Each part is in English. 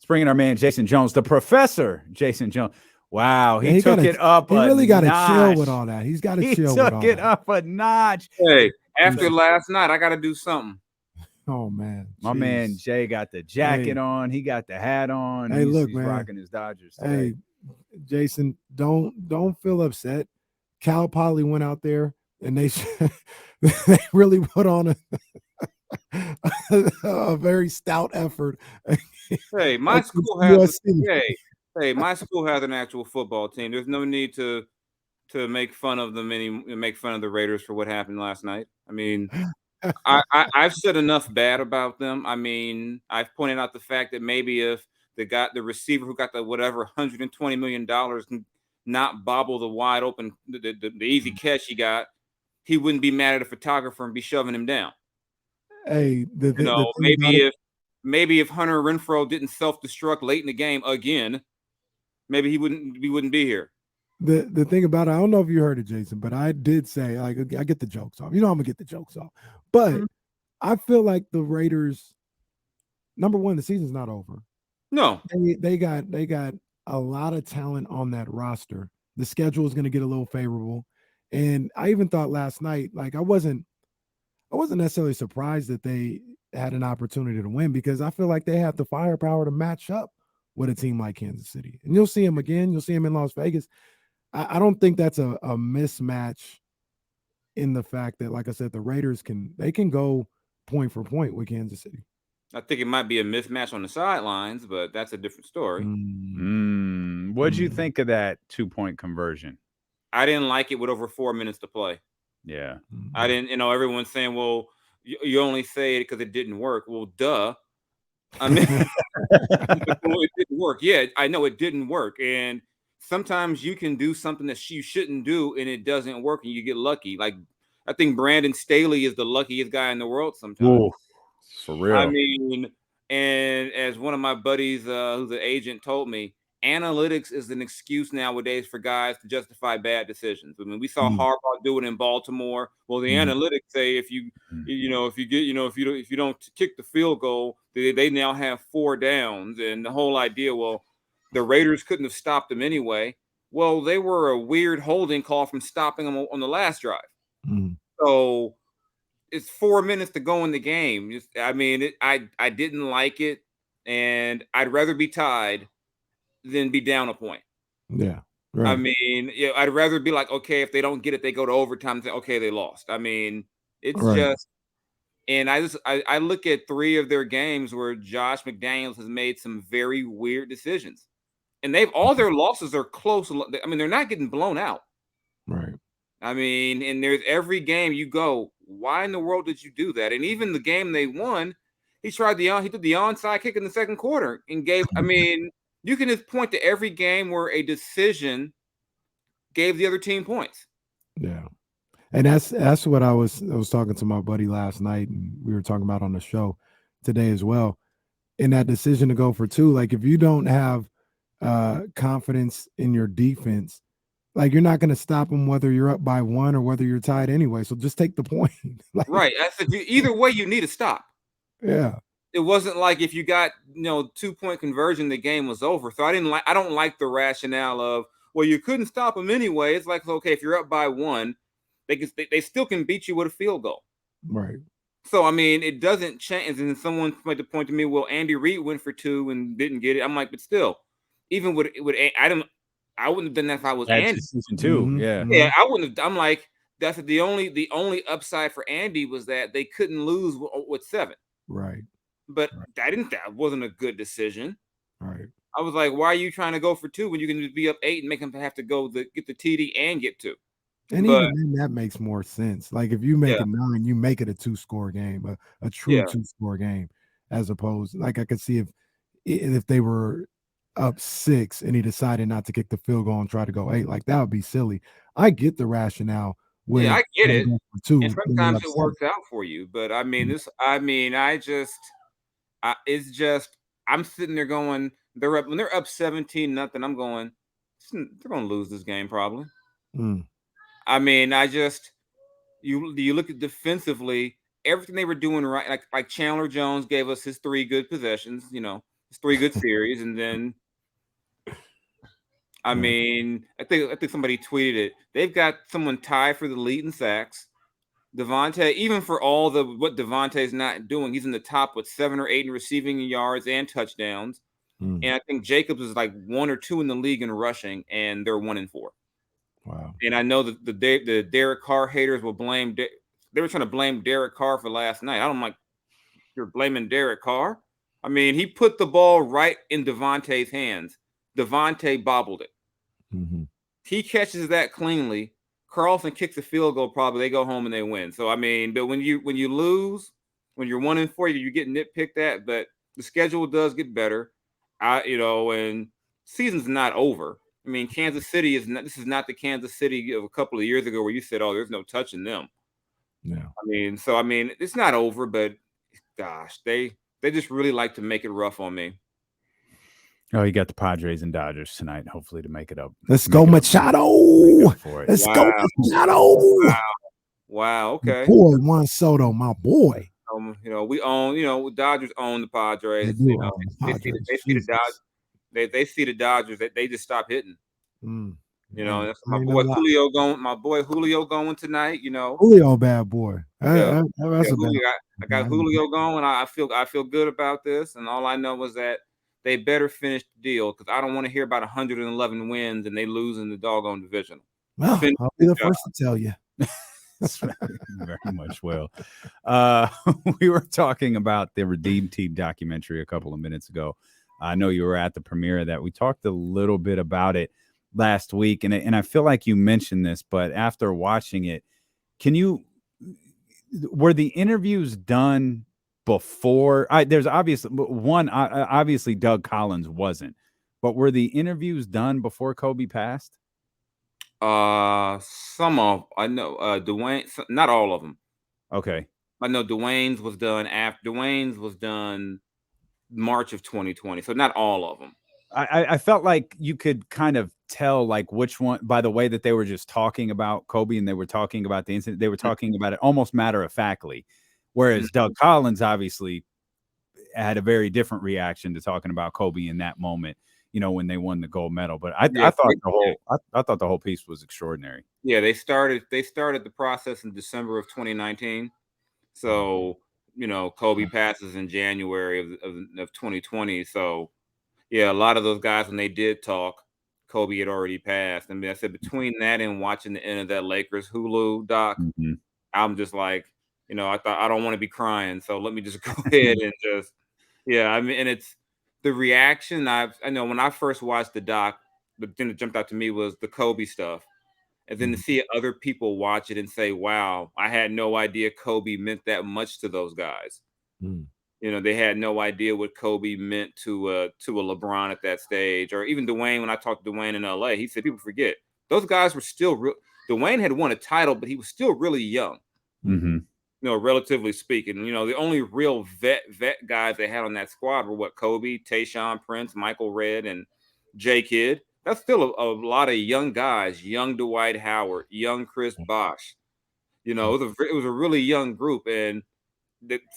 bring in our man Jason Jones, the professor. Jason Jones. Wow, he took it up. He really got to chill with all that. He's got to chill with all that. He took it up a notch. Hey, after last night, I got to do something. Oh man, my man Jay got the jacket on. He got the hat on. Hey, he's man, rocking his Dodgers today. Hey, Jason, don't feel upset. Cal Poly went out there and they really put on a very stout effort. Hey, my school has my school has an actual football team. There's no need to make fun of them make fun of the Raiders for what happened last night. I mean, I've said enough bad about them. I mean, I've pointed out the fact that maybe if the receiver who got the whatever $120 million can not bobble the wide open the easy catch he got, he wouldn't be mad at a photographer and be shoving him down. Hey, maybe if Hunter Renfrow didn't self-destruct late in the game again, maybe he wouldn't be here. The thing about it, I don't know if you heard it, Jason, but I did say, like, I get the jokes off. You know, I'm gonna get the jokes off. But I feel like the Raiders, number one, the season's not over. No, they got a lot of talent on that roster. The schedule is gonna get a little favorable, and I even thought last night, like, I wasn't necessarily surprised that they had an opportunity to win because I feel like they have the firepower to match up with a team like Kansas City, and you'll see them again. You'll see them in Las Vegas. I don't think that's a mismatch in the fact that, like I said, the Raiders can go point for point with Kansas City. I think it might be a mismatch on the sidelines, but that's a different story. What'd you think of that 2-point conversion? I didn't like it with over 4 minutes to play. Yeah. I didn't, everyone's saying, well, you only say it because it didn't work. Well, duh. I mean, it didn't work. Yeah, I know it didn't work. And sometimes you can do something that you shouldn't do and it doesn't work and you get lucky. Like, I think Brandon Staley is the luckiest guy in the world sometimes. Ooh, for real. I mean, and as one of my buddies who's an agent told me, analytics is an excuse nowadays for guys to justify bad decisions. I mean, we saw Harbaugh do it in Baltimore. Well, the analytics say if you don't kick the field goal, they now have 4 downs. And the whole idea, well, the Raiders couldn't have stopped them anyway. Well, they were a weird holding call from stopping them on the last drive. So it's 4 minutes to go in the game. I didn't like it, and I'd rather be tied than be down a point. Yeah. Right. I mean, I'd rather be like, okay, if they don't get it, they go to overtime and say, okay, they lost. I mean, it's just, and I look at 3 of their games where Josh McDaniels has made some very weird decisions. And all their losses are close. I mean, they're not getting blown out. Right. I mean, and there's every game you go, why in the world did you do that? And even the game they won, he did the onside kick in the second quarter and gave, I mean, you can just point to every game where a decision gave the other team points. Yeah. And that's what I was talking to my buddy last night, and we were talking about on the show today as well. In that decision to go for 2, like, if you don't have confidence in your defense, like, you're not going to stop them whether you're up by 1 or whether you're tied anyway. So just take the point. Like, right. I said, either way, you need to stop. Yeah. It wasn't like if you got 2-point conversion, the game was over. So I don't like the rationale of, well, you couldn't stop them anyway. It's like, okay, if you're up by 1, they still can beat you with a field goal. Right. So I mean, it doesn't change. And someone made the point to me, well, Andy Reid went for 2 and didn't get it. I'm like, but still, even with I wouldn't have done that if I was Andy. Season 2. Yeah, I wouldn't have. I'm like, that's the only upside for Andy was that they couldn't lose with 7. Right. But that wasn't a good decision. Right. I was like, why are you trying to go for 2 when you can be up 8 and make them have to get the TD and get 2? And even then, that makes more sense. Like, if you make it 9, you make it a 2-score game, a true 2-score game, as opposed, like, I could see if they were up 6 and he decided not to kick the field goal and try to go 8, like, that would be silly. I get the rationale. I get it. And sometimes it works out for you, but I mean, it's just, I'm sitting there going, when they're up 17-0, I'm going, they're going to lose this game probably. I mean, you look at defensively, everything they were doing right. Like Chandler Jones gave us his 3 good possessions. It's 3 good series, and then I mean, I think somebody tweeted it. They've got someone tied for the lead in sacks. Devontae, even for all what Devontae's not doing, he's in the top with 7 or 8 in receiving yards and touchdowns. And I think Jacobs is like 1 or 2 in the league in rushing, and they're 1 and 4. Wow. And I know that the Derek Carr haters will blame. They were trying to blame Derek Carr for last night. I'm like, you're blaming Derek Carr? I mean, he put the ball right in Devontae's hands. Devontae bobbled it. Mm-hmm. He catches that cleanly. Carlson kicks a field goal. Probably they go home and they win. So I mean, but when you lose, when you're 1 and 4, you get nitpicked at. But the schedule does get better. And season's not over. I mean, Kansas City is not. This is not the Kansas City of a couple of years ago where you said, "Oh, there's no touching them." Yeah. I mean, it's not over, but gosh, they just really like to make it rough on me. Oh, you got the Padres and Dodgers tonight, hopefully to make it up. Let's go, Machado. Let's go, Machado. Wow. Okay. Boy, Juan Soto, my boy. We own. Dodgers own the Padres. They see the Dodgers. They see the Dodgers. They just stop hitting. That's my boy Julio going. My boy Julio going tonight. Julio, bad boy. I got Julio going. I feel good about this, and all I know is that they better finish the deal because I don't want to hear about 111 wins and they lose in the doggone division. Well, I'll be the first to tell you. Very much will. We were talking about the Redeem Team documentary a couple of minutes ago. I know you were at the premiere of that. We talked a little bit about it last week, and I feel like you mentioned this, but after watching it, were the interviews done before? There's obviously Doug Collins wasn't, but were the interviews done before Kobe passed? I know Dwayne, not all of them. Okay. I know Dwayne's was done after Dwayne's was done March of 2020, so not all of them. I felt like you could kind of tell like which one by the way that they were just talking about Kobe and they were talking about the incident. They were talking about it almost matter-of-factly, whereas Doug Collins obviously had a very different reaction to talking about Kobe in that moment, when they won the gold medal. But I thought the whole piece was extraordinary. Yeah, they started the process in December of 2019. So, Kobe passes in January of 2020. So, yeah, a lot of those guys, when they did talk, Kobe had already passed. I mean, I said between that and watching the end of that Lakers Hulu doc, I'm just like, I thought I don't want to be crying. So let me just go ahead and just, I mean, and it's the reaction. I know when I first watched the doc, the thing that jumped out to me was the Kobe stuff. And then to see other people watch it and say, wow, I had no idea Kobe meant that much to those guys. They had no idea what Kobe meant to a LeBron at that stage, or even Dwayne. When I talked to Dwayne in LA, he said people forget those guys were still real. Dwayne had won a title, but he was still really young. Relatively speaking. The only real vet guys they had on that squad were Kobe, Tayshaun Prince, Michael Redd, and J Kidd. That's still a lot of young guys. Young Dwight Howard, young Chris Bosh. It was a really young group, and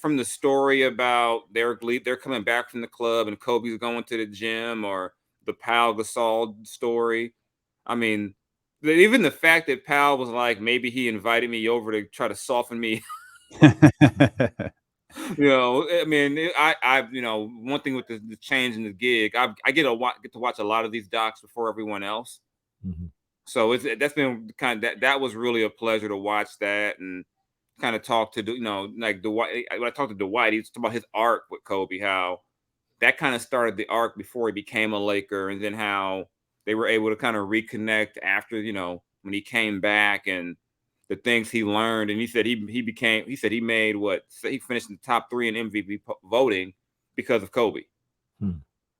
from the story about they're coming back from the club and Kobe's going to the gym, or the Pau Gasol story. I mean, even the fact that Pau was like, maybe he invited me over to try to soften me. I mean, one thing with the change in the gig, I get to watch a lot of these docs before everyone else. So that's been kind of that was really a pleasure to watch that and kind of talk to like Dwight. When I talked to Dwight, he was talking about his arc with Kobe, how that kind of started the arc before he became a Laker, and then how they were able to kind of reconnect after when he came back and the things he learned. And he said he made he finished in the top 3 in MVP voting because of Kobe.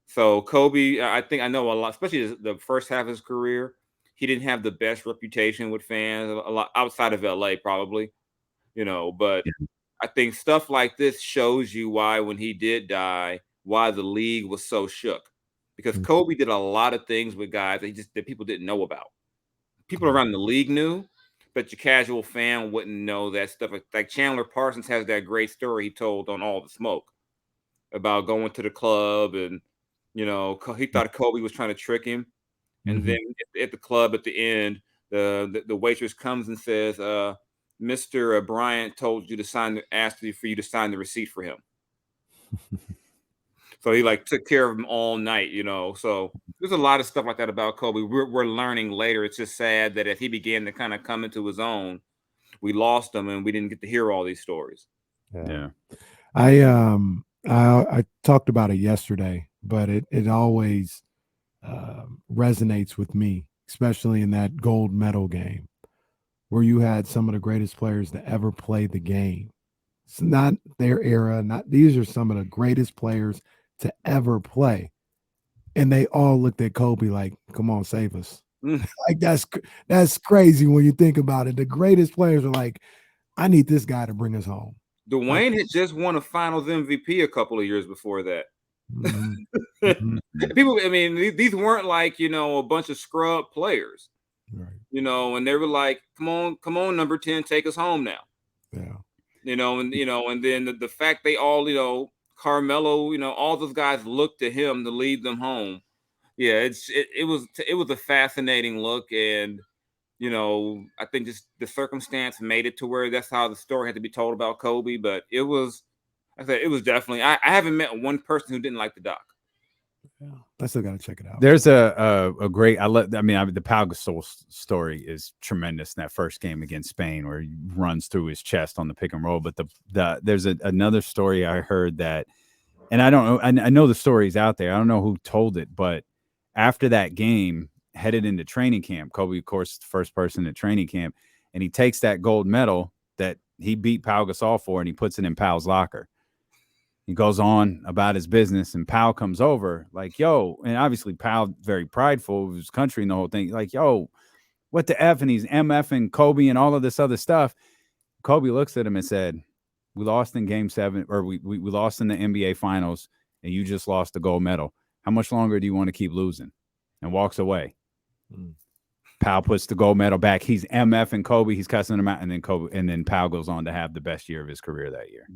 So Kobe, I know a lot, especially the first half of his career, he didn't have the best reputation with fans, a lot outside of LA probably. But I think stuff like this shows you why, when he did die, why the league was so shook, because Kobe did a lot of things with guys that people didn't know about. People around the league knew, but your casual fan wouldn't know that stuff. Like Chandler Parsons has that great story he told on All the Smoke. about going to the club, and he thought Kobe was trying to trick him. And then at the club at the end, the waitress comes and says, "Mr. Bryant told you to asked for you to sign the receipt for him." So he took care of him all night, So there's a lot of stuff like that about Kobe. We're learning later. It's just sad that as he began to kind of come into his own, we lost him and we didn't get to hear all these stories. Yeah. I talked about it yesterday, but it always resonates with me, especially in that gold medal game where you had some of the greatest players to ever play the game. It's not their era. These are some of the greatest players to ever play. And they all looked at Kobe like, come on, save us. Like that's crazy when you think about it. The greatest players are like, I need this guy to bring us home. Dwayne had just won a Finals MVP a couple of years before that. People, I mean, these weren't a bunch of scrub players, right? And they were like, come on, number 10, take us home now. Yeah. And then the fact they all, Carmelo, all those guys looked to him to lead them home. Yeah, it was a fascinating look, and I think just the circumstance made it to where that's how the story had to be told about Kobe. But it was definitely. I haven't met one person who didn't like the doc. Yeah, I still got to check it out. There's a great. The Pau Gasol story is tremendous in that first game against Spain, where he runs through his chest on the pick and roll. But there's another story I heard that, and I don't know. I know the story's out there. I don't know who told it, but after that game, headed into training camp, Kobe, of course, the first person at training camp, and he takes that gold medal that he beat Pau Gasol for, and he puts it in Pau's locker. He goes on about his business, and Pau comes over like, yo, and obviously Pau very prideful of his country and the whole thing. Like, yo, what the F? And he's MFing Kobe and all of this other stuff. Kobe looks at him and said, we lost in game 7, or we lost in the NBA finals, and you just lost the gold medal. How much longer do you want to keep losing? And walks away. Pau puts the gold medal back. He's MFing Kobe. He's cussing him out. And then Pau goes on to have the best year of his career that year.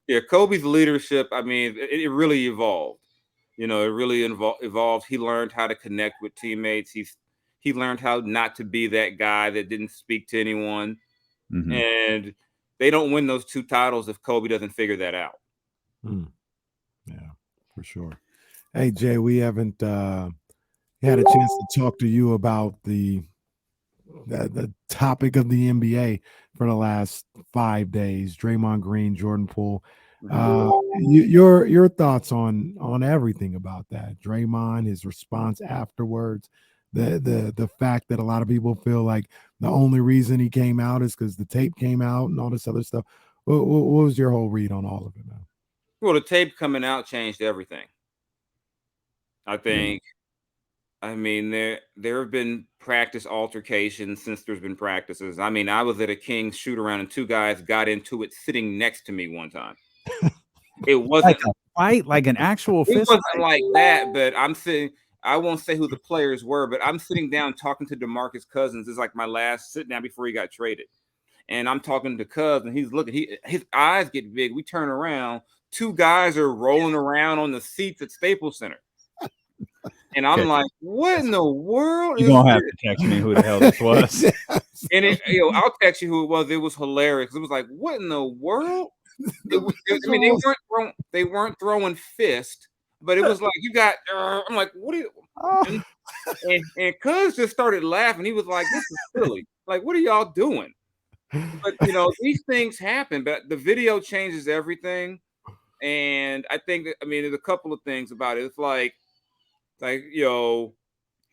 Yeah, Kobe's leadership, I mean, it really evolved. It really evolved. He learned how to connect with teammates. He learned how not to be that guy that didn't speak to anyone. And they don't win those 2 titles if Kobe doesn't figure that out. Yeah, for sure. Hey, Jay, we haven't had a chance to talk to you about the topic of the NBA for the last 5 days. Draymond Green, Jordan Poole. Your thoughts on everything about that? Draymond, his response afterwards, the fact that a lot of people feel like the only reason he came out is because the tape came out and all this other stuff. What was your whole read on all of it, man? Well, the tape coming out changed everything. I think. I mean, there have been practice altercations since there's been practices. I mean, I was at a Kings shoot around and 2 guys got into it sitting next to me one time. It wasn't like a fight, like an actual fist. It wasn't like that, but I'm sitting. I won't say who the players were, but I'm sitting down talking to DeMarcus Cousins. It's like my last sit down before he got traded. And I'm talking to Cuz, and he's looking. His eyes get big. We turn around. 2 guys are rolling around on the seats at Staples Center. And I'm like, what in the world? You don't have to text me who the hell this was. And I'll text you who it was. It was hilarious. It was like, what in the world? They weren't throwing fists, but it was like you got. I'm like, what are you? And Cuz just started laughing. He was like, this is silly. Like, what are y'all doing? But these things happen. But the video changes everything. And I think there's a couple of things about it. It's like the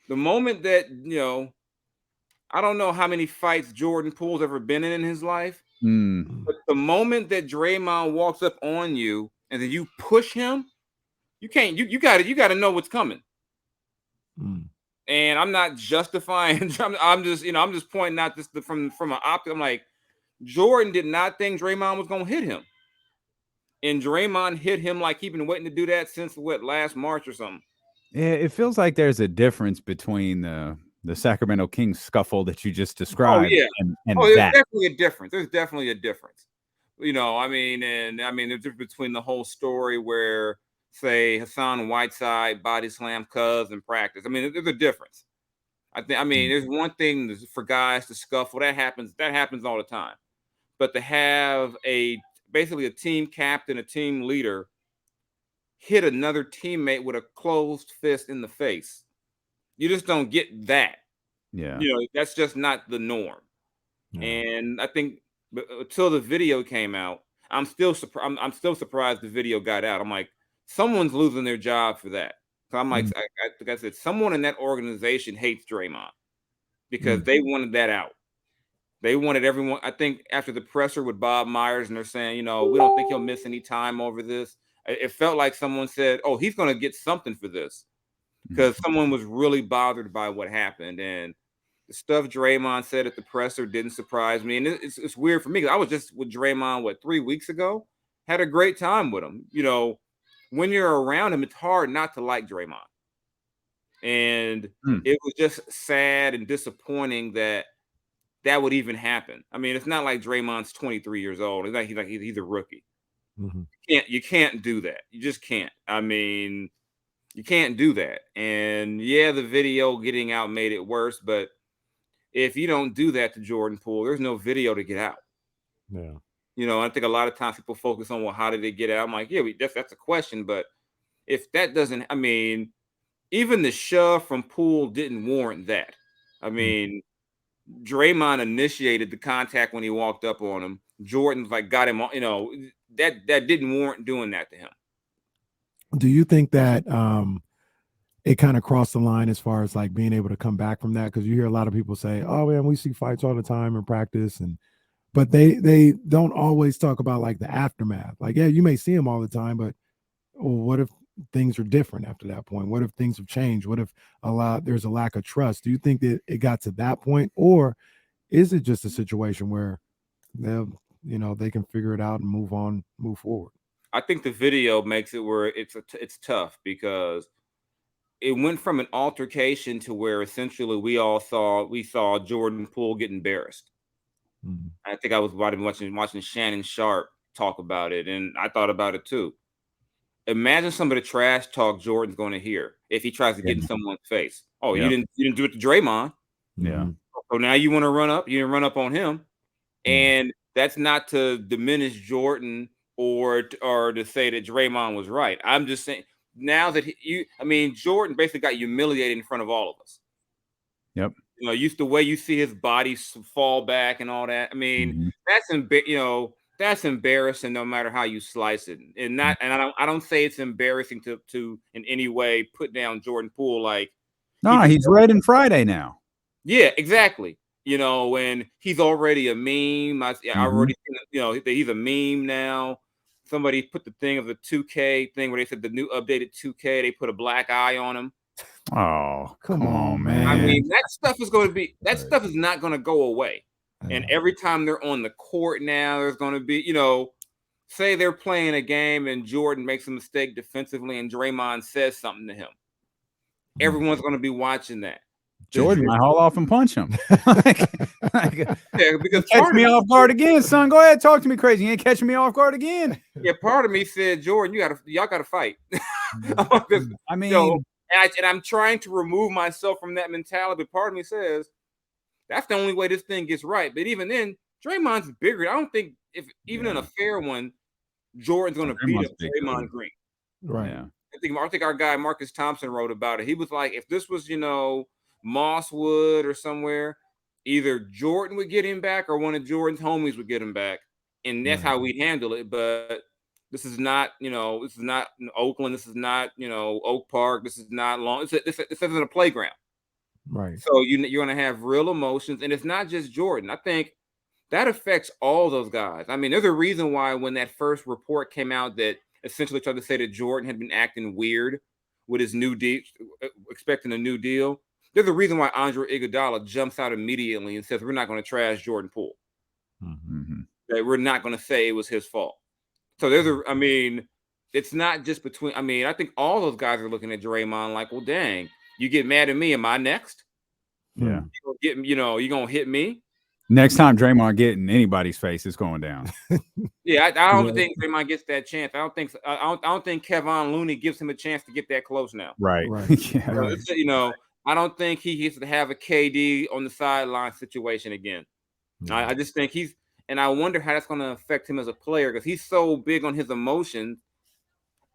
moment that I don't know how many fights Jordan Poole's ever been in his life, but the moment that Draymond walks up on you and then you push him, you can't. You got to know what's coming. And I'm not justifying. I'm just pointing out this from an optic. I'm like, Jordan did not think Draymond was going to hit him, and Draymond hit him like he's been waiting to do that since last March or something. Yeah, it feels like there's a difference between the Sacramento Kings scuffle that you just described. And there's definitely a difference. There's definitely a difference. There's between the whole story where say Hassan Whiteside body slam Cuz in practice. I mean, there's a difference. I mean, there's one thing for guys to scuffle. That happens all the time. But to have basically a team captain, a team leader, hit another teammate with a closed fist in the face, you just don't get that. Yeah. That's just not the norm. Yeah. And I think until the video came out, I'm still surprised. I'm still surprised the video got out. I'm like, someone's losing their job for that. So I'm like, like I said, someone in that organization hates Draymond because they wanted that out. They wanted everyone. I think after the presser with Bob Myers, and they're saying, we don't think he'll miss any time over this. It felt like someone said, "Oh, he's going to get something for this," because someone was really bothered by what happened. And the stuff Draymond said at the presser didn't surprise me. And it's weird for me because I was just with Draymond 3 weeks ago. Had a great time with him. When you're around him, it's hard not to like Draymond. And it was just sad and disappointing that would even happen. I mean, it's not like Draymond's 23 years old. It's like he's a rookie. Mm-hmm. You can't do that. You just can't. I mean, you can't do that. And yeah, the video getting out made it worse. But if you don't do that to Jordan Poole, there's no video to get out. Yeah. I think a lot of times people focus on, well, how did they get out? I'm like, yeah, that's a question. But if that doesn't, I mean, even the shove from Poole didn't warrant that. I mean, Draymond initiated the contact when he walked up on him. Jordan's got him on, that didn't warrant doing that to him. Do you think that it kind of crossed the line as far as being able to come back from that? Because you hear a lot of people say, "Oh man, we see fights all the time in practice," but they don't always talk about the aftermath. Yeah, you may see them all the time, but what if things are different after that point? What if things have changed? What if there's a lack of trust? Do you think that it got to that point, or is it just a situation where they can figure it out and move forward? I think the video makes it where it's tough because it went from an altercation to where essentially we saw Jordan Poole get embarrassed. Mm-hmm. I think I was watching Shannon Sharp talk about it, and I thought about it too. Imagine some of the trash talk Jordan's going to hear if he tries to get in someone's face. Oh, you didn't do it to Draymond. Yeah. So now you want to run up. You didn't run up on him, and that's not to diminish Jordan or to say that Draymond was right. I'm just saying now that Jordan basically got humiliated in front of all of us. Yep. The way you see his body fall back and all that. I mean, that's embarrassing no matter how you slice it. And I don't say it's embarrassing to in any way put down Jordan Poole he's Red and Friday now. Yeah, exactly. When he's already a meme. I already he's a meme now. Somebody put the thing of the 2K thing where they said the new updated 2K, they put a black eye on him. Oh, come on, man. I mean, that stuff is not going to go away. And every time they're on the court now, there's going to be, say they're playing a game and Jordan makes a mistake defensively and Draymond says something to him. Everyone's going to be watching that. Jordan might haul off and punch him. Because catch me off guard again, son. Go ahead, talk to me crazy. You ain't catching me off guard again. Yeah, part of me said, Jordan, y'all got to fight. I mean, and I'm trying to remove myself from that mentality. But part of me says that's the only way this thing gets right. But even then, Draymond's bigger. I don't think in a fair one, Jordan's going to beat up Draymond Green. Right. Yeah. I think our guy Marcus Thompson wrote about it. He was like, if this was Mosswood or somewhere, either Jordan would get him back or one of Jordan's homies would get him back, and that's how we'd handle it. But this is not, this is not Oakland. This is not, Oak Park. This is not long. This isn't a playground. Right. So you're going to have real emotions, and it's not just Jordan. I think that affects all those guys. I mean, there's a reason why when that first report came out that essentially tried to say that Jordan had been acting weird with his new deal, expecting a new deal. There's a reason why Andre Iguodala jumps out immediately and says, we're not going to trash Jordan Poole. Mm-hmm. That we're not going to say it was his fault. So it's not just between, I think all those guys are looking at Draymond like, well, dang, you get mad at me. Am I next? Yeah. You're going to hit me. Next time Draymond get in anybody's face, it's going down. Yeah, I don't think Draymond gets that chance. I don't think so. I don't think Kevon Looney gives him a chance to get that close now. Right. Yeah. Right. I don't think he gets to have a KD on the sideline situation again. I just think and I wonder how that's going to affect him as a player because he's so big on his emotions.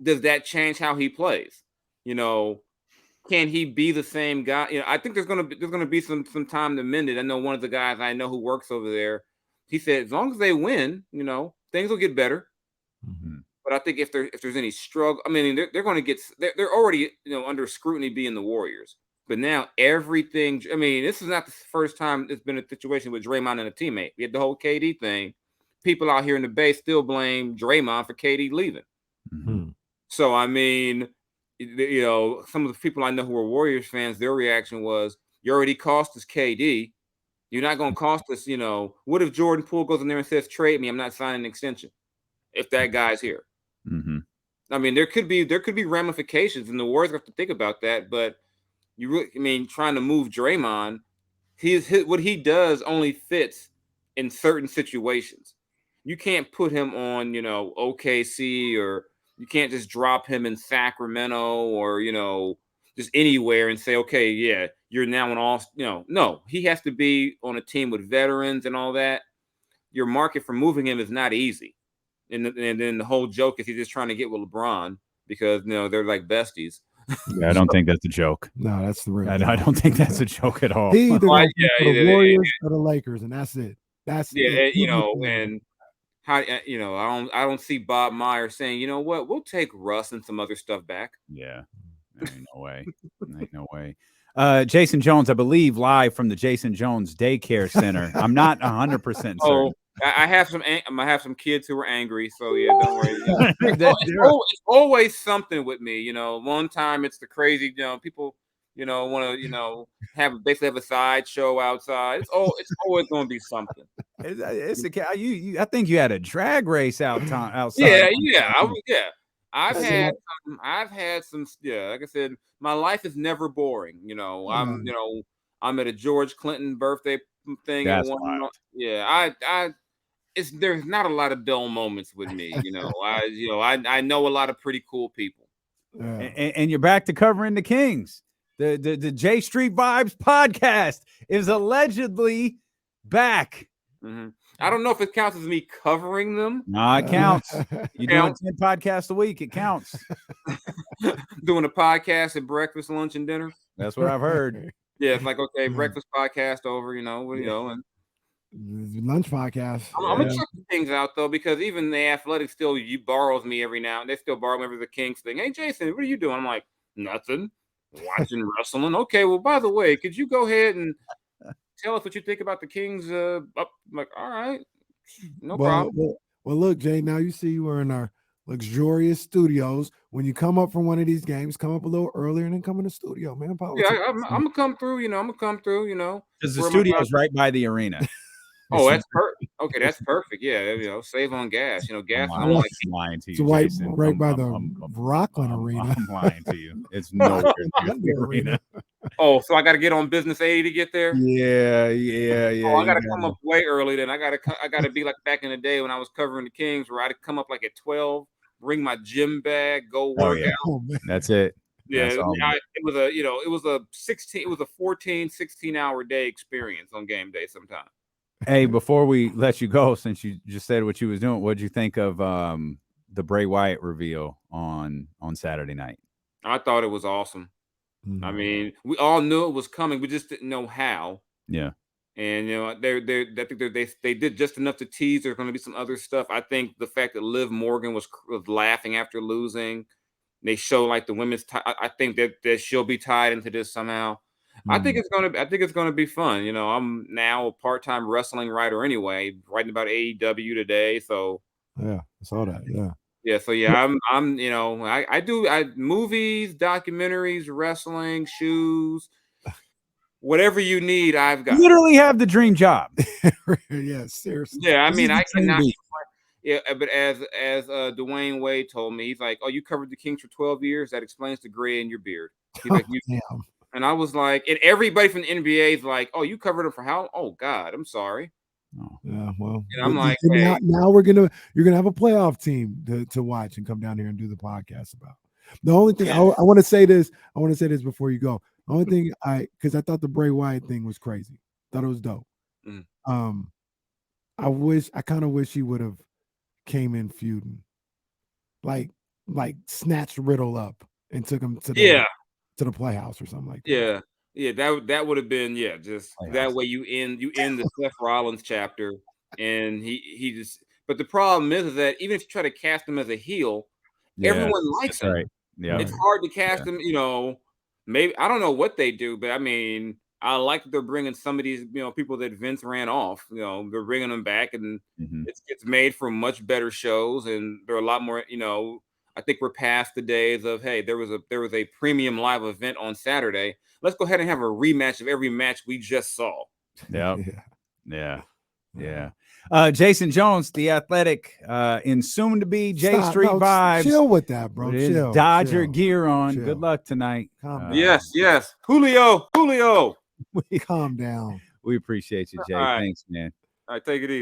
Does that change how he plays? Can he be the same guy? I think there's gonna be some time to mend it. I know one of the guys I know who works over there. He said as long as they win, things will get better. Mm-hmm. But I think if there's any struggle, I mean, they're going to get they're already under scrutiny being the Warriors. But now everything. I mean, this is not the first time it's been a situation with Draymond and a teammate. We had the whole KD thing. People out here in the Bay still blame Draymond for KD leaving. Mm-hmm. So I mean, some of the people I know who are Warriors fans, their reaction was, "You already cost us KD. You're not going to cost us." What if Jordan Poole goes in there and says, "Trade me. I'm not signing an extension." If that guy's here. Mm-hmm. I mean, there could be ramifications, and the Warriors have to think about that. But trying to move Draymond, what he does only fits in certain situations. You can't put him on, OKC, or you can't just drop him in Sacramento or just anywhere and say, okay, yeah, you're now an all. No, he has to be on a team with veterans and all that. Your market for moving him is not easy. And then the whole joke is he's just trying to get with LeBron because they're like besties. Yeah, I don't think that's a joke. No, that's the real. I don't think that's a joke at all. He either gonna be for the Warriors or the Lakers, and that's it. That's and how I don't see Bob Meyer saying, you know what, we'll take Russ and some other stuff back. Yeah, ain't no way. Ain't no way. Jason Jones, I believe, live from the Jason Jones Daycare Center. I'm not 100% certain. Oh, I have some kids who are angry, so yeah, don't worry. It's always something with me, One time it's the crazy, people, want to, basically have a sideshow outside. It's always going to be something. I think you had a drag race outside. Yeah. I've had some. Yeah, like I said, my life is never boring. I'm at a George Clinton birthday thing. That's yeah, there's not a lot of dull moments with me. I know a lot of pretty cool people. And you're back to covering the Kings. The J Street Vibes podcast is allegedly back. Mm-hmm. I don't know if it counts as me covering them. No, it counts. You're doing 10 podcasts a week. It counts. Doing a podcast at breakfast, lunch, and dinner. That's what I've heard. Yeah, it's like, okay, breakfast podcast over, and lunch podcast. I'm gonna check things out though, because even the Athletic still borrows me every now and they still borrow me every the Kings thing. Hey Jason, what are you doing? I'm like, nothing. Watching wrestling. Okay, well, by the way, could you go ahead and tell us what you think about the Kings? I'm like, all right, no problem. Well, look, Jay. Now you see we're in our luxurious studios. When you come up from one of these games, come up a little earlier and then come in the studio, man. I'm gonna come through. I'm gonna come through. Because the studio's right by the arena. Oh, that's perfect. Okay, that's perfect. Yeah, save on gas. Gas. I'm lying to you. It's right by the Rockland Arena. I'm lying to you. It's nowhere near the arena. Oh, so I got to get on business 80 to get there. Yeah. Oh, I got to come up way early. Then I got to be like back in the day when I was covering the Kings, where I'd come up like at 12, bring my gym bag, go work out. That's it. Yeah, it was a 14, 16-hour day experience on game day sometimes. Hey, before we let you go, since you just said what you was doing, what'd you think of the Bray Wyatt reveal on Saturday night? I thought it was awesome. Mm-hmm. I mean, we all knew it was coming. We just didn't know how. Yeah. And I think they did just enough to tease there's going to be some other stuff. I think the fact that Liv Morgan was laughing after losing, they show like the women's. I think that she'll be tied into this somehow. I think it's gonna be fun. I'm now a part-time wrestling writer anyway, writing about AEW today. So yeah, I saw that. Yeah. So yeah, I'm I do movies, documentaries, wrestling, shoes, whatever you need. I've got. You literally have the dream job. Yeah, seriously. Yeah, I mean, I cannot. Yeah, but as Dwayne Wade told me, he's like, "Oh, you covered the Kings for 12 years. That explains the gray in your beard." He's like, damn. And I was like, and everybody from the NBA is like, "Oh, you covered them for how? Oh God, I'm sorry." Yeah, well, and I'm like, now you're gonna have a playoff team to watch and come down here and do the podcast about. The only thing I want to say this, before you go. The only thing because I thought the Bray Wyatt thing was crazy. Thought it was dope. I kind of wish he would have came in feuding, like snatched Riddle up and took him to the Playhouse or something like that. Yeah, that would have been just Playhouse. That way you end the Seth Rollins chapter, and he just. But the problem is that even if you try to cast him as a heel, everyone likes him. Right. Yeah, it's hard to cast him. Maybe I don't know what they do, but I mean, I like that they're bringing some of these people that Vince ran off. They're bringing them back, and it's made for much better shows, and there are a lot more. I think we're past the days of, hey, there was a premium live event on Saturday. Let's go ahead and have a rematch of every match we just saw. Yeah. Jason Jones, The Athletic, in soon to be J Street Vibes. Chill with that, bro. Chill. Dodger gear on. Chill. Good luck tonight. Yes. Julio. Calm down. We appreciate you, Jay. Right. Thanks, man. All right, take it easy.